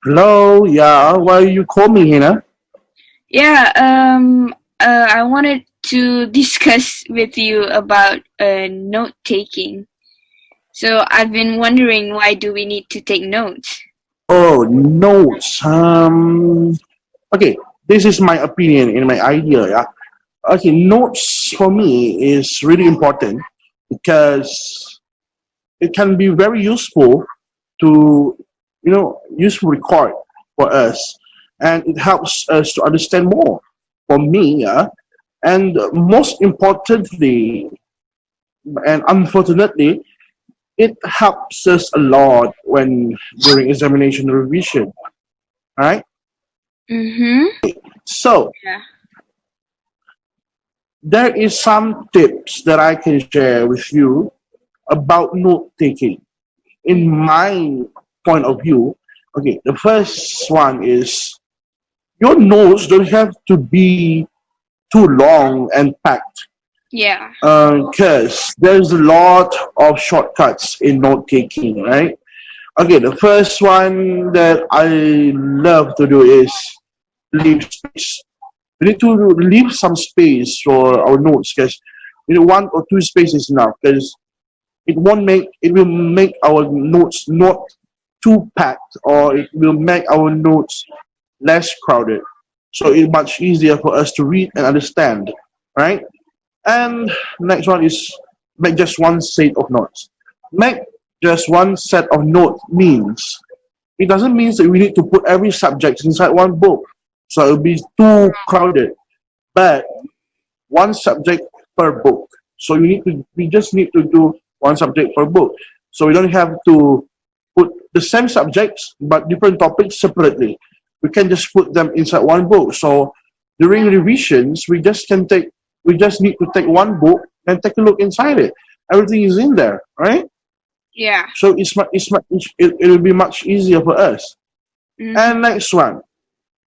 Hello, yeah, why you call me, Hina? Yeah, I wanted to discuss with you about note taking. So I've been wondering, why do we need to take notes? Oh, notes. Okay, this is my opinion and my idea, yeah. Okay, notes for me is really important because it can be very useful to, useful record for us, and it helps us to understand more. For me, yeah, and most importantly, and unfortunately, it helps us a lot when during examination revision, right? Mm-hmm. So Yeah. there is some tips that I can share with you about note taking. In my point of view, okay, the first one is your notes don't have to be too long and packed Yeah. because there's a lot of shortcuts in note taking, right? Okay, the first one that I love to do is leave space. We need to leave some space for our notes because one or two space is enough because it will make our notes not too packed, or it will make our notes less crowded. So it's much easier for us to read and understand, right? And next one is make just one set of notes. Make just one set of notes means it doesn't mean that we need to put every subject inside one book. So it will be too crowded. But one subject per book. So we just need to do one subject per book. So we don't have to put the same subjects but different topics separately. We can just put them inside one book. So during revisions, we just need to take one book and take a look inside it. Everything is in there, right? Yeah. So it will be much easier for us. Mm-hmm. And next one,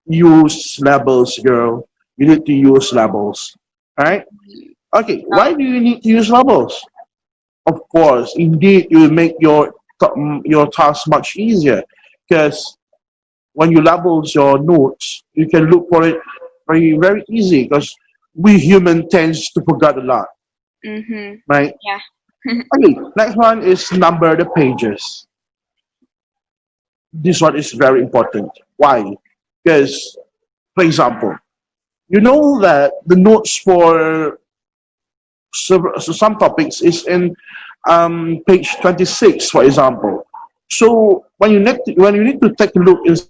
use labels, girl. You need to use labels, right? Okay, why Oh, do you need to use labels? Of course, indeed, it will make your task much easier because when you labels your notes, you can look for it very easy because we human tends to forget a lot, mm-hmm. right? Yeah. Okay, next one is number the pages. This one is very important. Why? Because, for example, you know that the notes for some topics is in page 26, for example. So when you need to take a look inside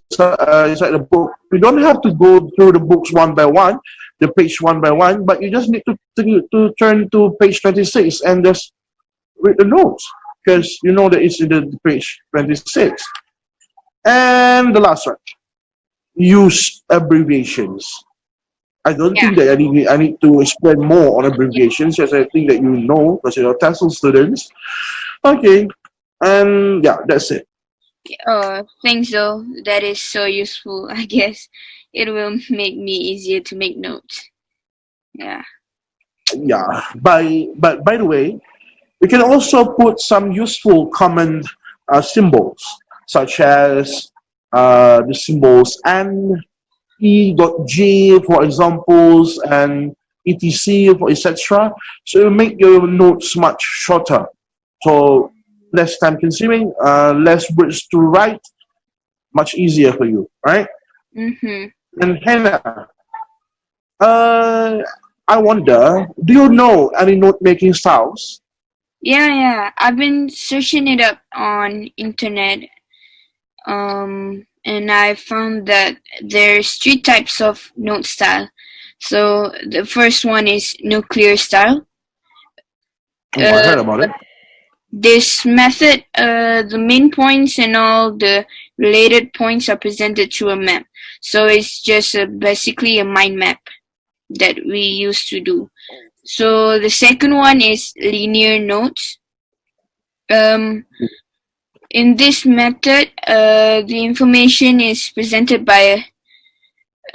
the book, you don't have to go through the books one by one, the page one by one, but you just need to turn to page 26 and just read the notes because you know that it's in the page 26. And the last one, use abbreviations. I don't Yeah. think that I need to explain more on abbreviations, as I think that you know because you're TESOL students. Okay, and yeah, that's it. Oh, thanks though. That is so useful. I guess it will make me easier to make notes. Yeah. Yeah, but by the way, we can also put some useful common symbols, such as the symbols and E.G for examples and etc for etc. So you make your notes much shorter. So less time consuming, less words to write, much easier for you, right? Mm-hmm. And Hannah, uh, I wonder, do you know any note making styles? Yeah. I've been searching it up on internet. And I found that there's three types of note style. So the first one is nuclear style. Oh, I Uh, heard about it. this method, the main points and all the related points are presented through a map. So it's just basically a mind map that we used to do. So the second one is linear notes. Um, in this method, the information is presented by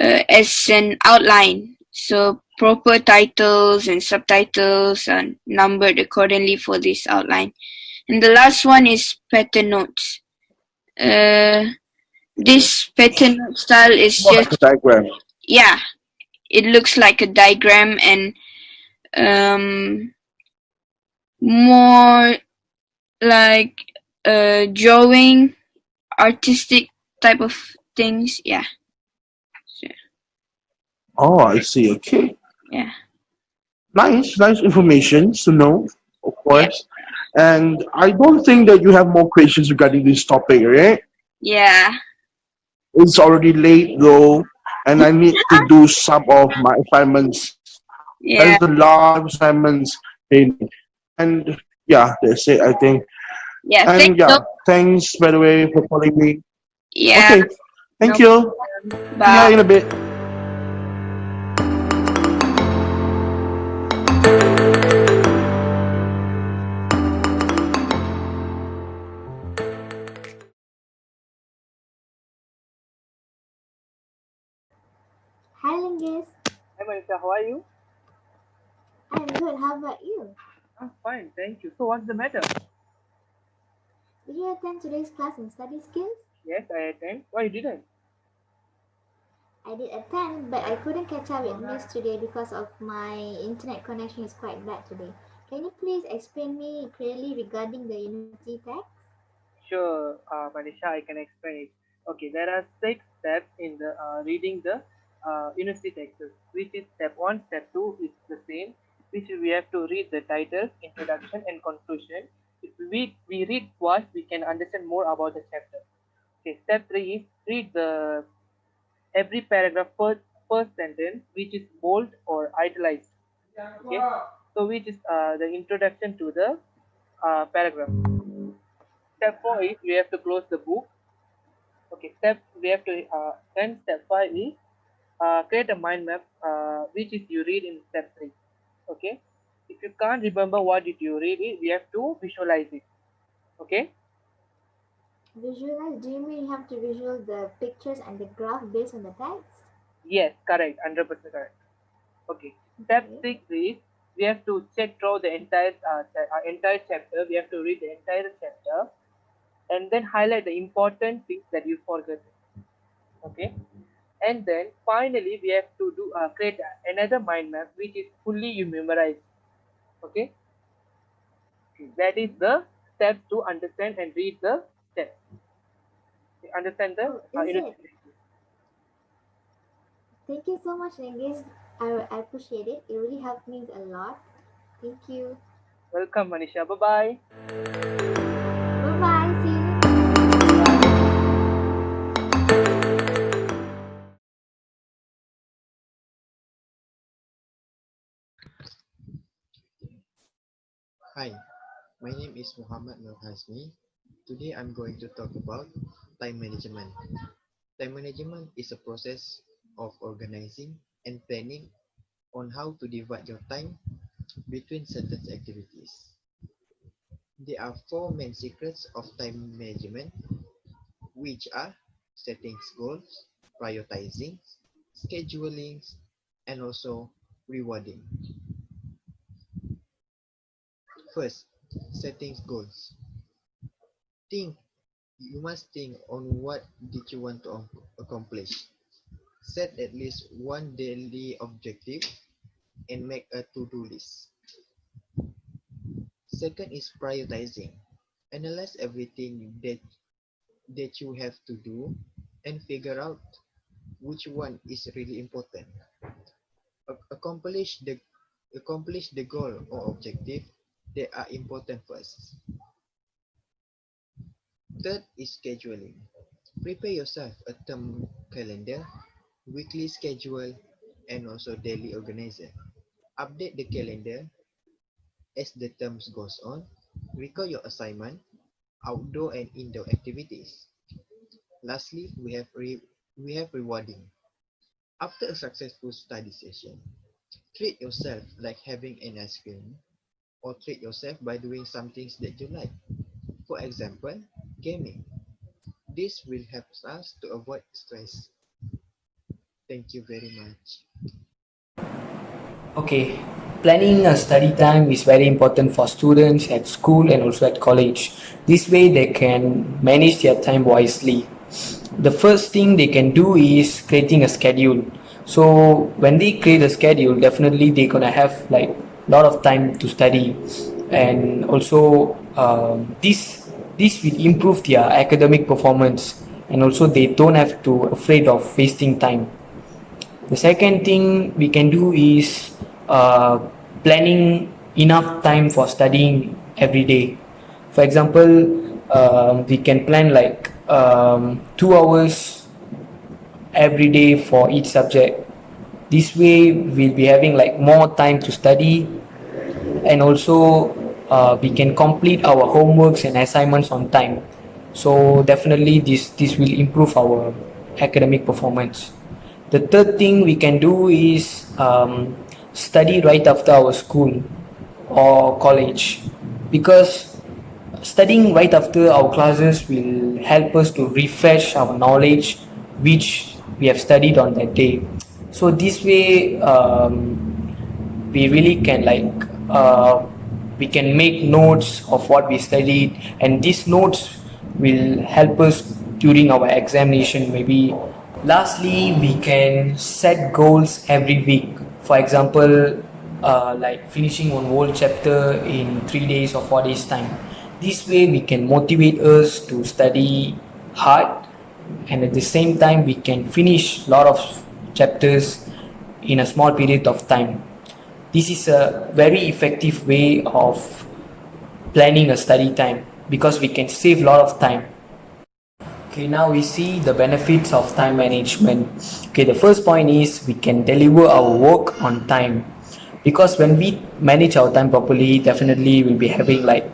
as an outline. So proper titles and subtitles are numbered accordingly for this outline. And the last one is pattern notes. Uh, This pattern style is More like just, a diagram. yeah, it looks like a diagram and um, more like drawing, artistic type of things. Yeah. So, Oh, I see. Okay. yeah. Nice information to know, of Yeah. course. And I don't think that you have more questions regarding this topic, right? Yeah. It's already late though, and I need to do some of my assignments. There's Yeah. a lot of assignments in, and yeah, that's it, I think. Yeah. And Thanks. yeah, thanks by the way for calling me. Yeah. Okay, thank No you. problem. See you Bye. in a bit. Hi Lingus, Hi Manisha, how are you? I'm good. How about you? I'm fine, thank you. So what's the matter? Did you attend today's class in study skills? Yes, I attend. Why you didn't? I did attend, but I couldn't catch up with Miss today because of my internet connection is quite bad today. Can you please explain me clearly regarding the Unity text? Sure, Manisha, I can explain it. Okay, there are 6 steps in the reading the university texts, which is step 1, step 2 is the same, which we have to read the title, introduction and conclusion. If we read twice, we can understand more about the chapter. Okay, step 3 is read the every paragraph first sentence, which is bold or italicized. Okay, so which is the introduction to the paragraph. Step 4 is we have to close the book. Okay, step we have to then step 5 is create a mind map, which is you read in step 3. Okay, if you can't remember what did you read it, we have to visualize it. Okay. Visualize? Do you mean you have to visual the pictures and the graph based on the text? Yes, correct, 100% correct. Okay, step Okay. 6 is we have to check through the entire chapter. We have to read the entire chapter and then highlight the important things that you forgot. Okay, and then finally we have to do create another mind map which is fully you memorize. Okay, that is the steps to understand and read the steps. Understand the Oh, is unit. it? Thank you so much, Lingus. I appreciate it. It really helped me a lot. Thank you. Welcome, Manisha. Bye bye. Bye bye. See you. Hi, my name is Muhammad Nur Hasmi. Today I'm going to talk about time management. Time management is a process of organizing and planning on how to divide your time between certain activities. There are 4 main secrets of time management, which are setting goals, prioritizing, scheduling, and also rewarding. First, setting goals. Think You must think on what did you want to accomplish. Set at least one daily objective and make a to-do list. Second is prioritizing. Analyze everything that you have to do and figure out which one is really important. Accomplish the goal or objective that are important first. Third is scheduling. Prepare yourself a term calendar, weekly schedule, and also daily organizer. Update the calendar as the terms goes on. Record your assignment, outdoor and indoor activities. Lastly, we have rewarding. After a successful study session, treat yourself like having an ice cream or treat yourself by doing some things that you like. For example, gaming. This will help us to avoid stress. Thank you very much. Okay, planning a study time is very important for students at school and also at college. This way they can manage their time wisely. the first thing they can do is creating a schedule. So when they create a schedule, definitely they're gonna have like a lot of time to study, and also this will improve their academic performance, and also they don't have to afraid of wasting time. The second thing we can do is planning enough time for studying every day. For example, we can plan like 2 hours every day for each subject. This way, we'll be having like more time to study, and also we can complete our homeworks and assignments on time. So definitely, this will improve our academic performance. The third thing we can do is study right after our school or college, because studying right after our classes will help us to refresh our knowledge which we have studied on that day. So this way we really can we can make notes of what we studied, and these notes will help us during our examination maybe. Lastly, we can set goals every week. For example, like finishing one whole chapter in 3 days or 4 days time. This way we can motivate us to study hard, and at the same time we can finish a lot of chapters in a small period of time. This is a very effective way of planning a study time, because we can save a lot of time. Okay, now we see the benefits of time management. Okay, the first point is we can deliver our work on time, because when we manage our time properly, definitely we'll be having like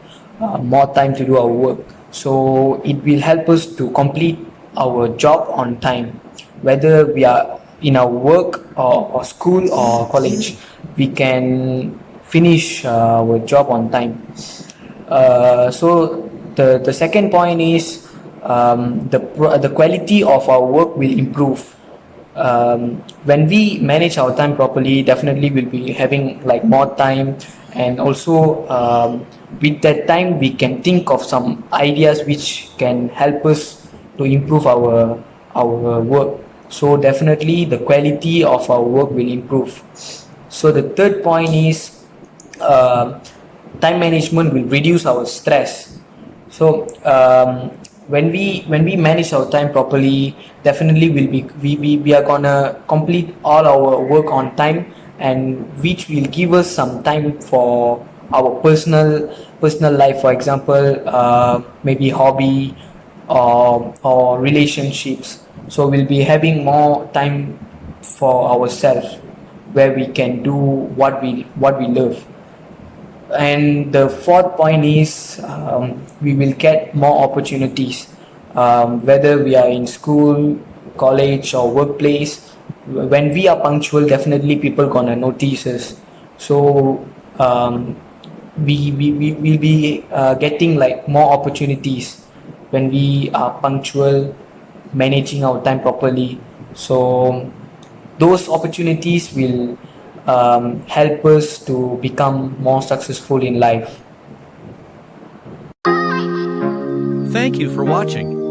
more time to do our work. So it will help us to complete our job on time, whether we are in our work or school or college. We can finish our job on time. So the second point is the quality of our work will improve. When we manage our time properly, definitely we'll be having like more time, and also with that time we can think of some ideas which can help us to improve our work. So definitely the quality of our work will improve. So the third point is time management will reduce our stress. So when we manage our time properly, definitely we are gonna complete all our work on time, and which will give us some time for our personal life. For example, maybe hobby or relationships. So we'll be having more time for ourselves, where we can do what we love. And the fourth point is we will get more opportunities, whether we are in school, college or workplace. When we are punctual, definitely people gonna notice us. So we will be getting like more opportunities when we are punctual, managing our time properly. So those opportunities will help us to become more successful in life. Thank you for watching.